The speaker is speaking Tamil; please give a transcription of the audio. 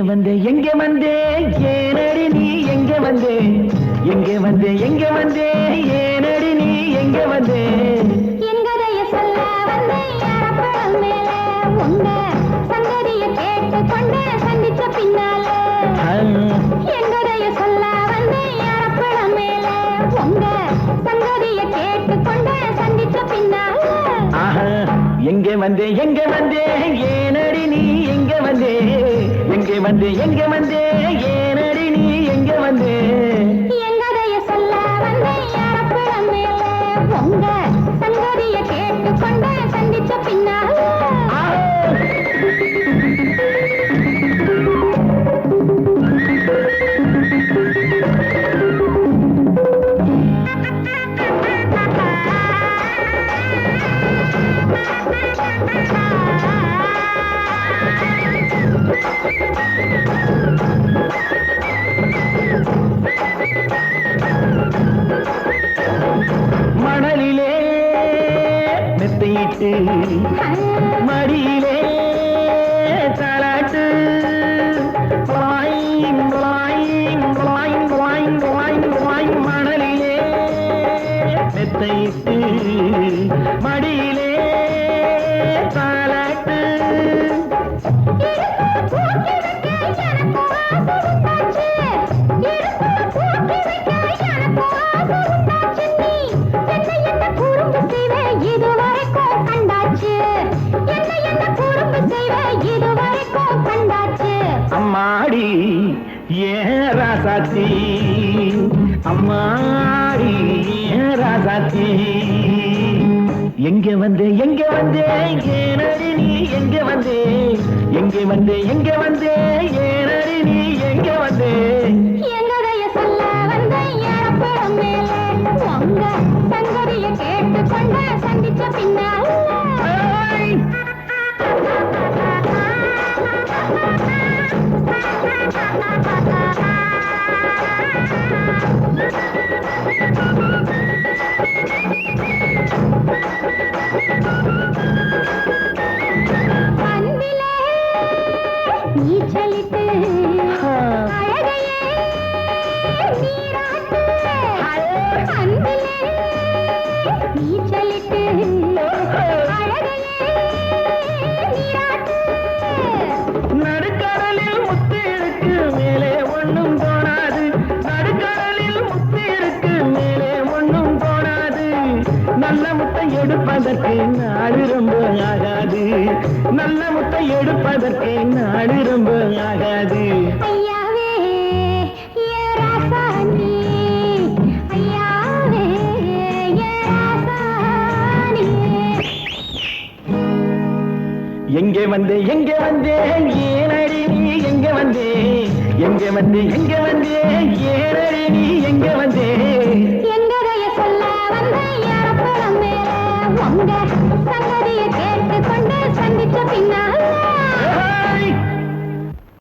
வந்தே ஏனடி நீ எங்கே வந்தே ஏனடி நீ எங்கே வந்தே என் கதைய சொல்ல வந்தே யாரப்பழம் மேல உங்க சங்கதிய கேட்டு கொண்டு சந்திச்ச பின்னால என் கதைய சொல்ல வந்தே யாரப்பழம் மேல உங்க சங்கதிய கேட்டு கொண்டு சந்திச்ச பின்னால எங்கே வந்தே ஏனடி நீ எங்கே வந்தே ஏனடி நீ எங்கே வந்தே என் கதைய சொல்ல வந்தே யாரப்பழம் மேல உங்க சங்கதிய கேட்டு கொண்டு சந்திச்ச பின்னால மணலிலே மெத்தையிட்டு மடியிலே தலாட்டு மணலிலே மெத்தையிட்டு மடியிலே தலாட்டு அம்மாடி ஏன் ராசாத்தி அம்மாடி ஏன் ராசாத்தி எங்கே வந்தே ஏனடி நீ எங்கே வந்தே ஏனடி நீ எங்கே வந்தே எங்கதைய சொல்ல வந்தே யாரப்பழம் மேல உங்க சங்கதிய கேட்டு கொண்டு சந்திச்ச பின்னால அன்பிலே நீச்சலிட்டு அழகையே நீராட்டு அன்பிலே நீச்சலிட்டு அழகையே நீராட்டு நடுக்கடலில் முத்து இருக்கு மேலே ஒண்ணும் தோணாது நல்ல முட்டை எடுப்பதற்கு நாடு ரொம்ப ஆகாது ஐயாவே ஏ ராசானி ஐயாவே ஏ ராசானி எங்கே வந்தே ஏனடி நீ எங்கே வந்தே ஏனடி நீ எங்கே வந்தே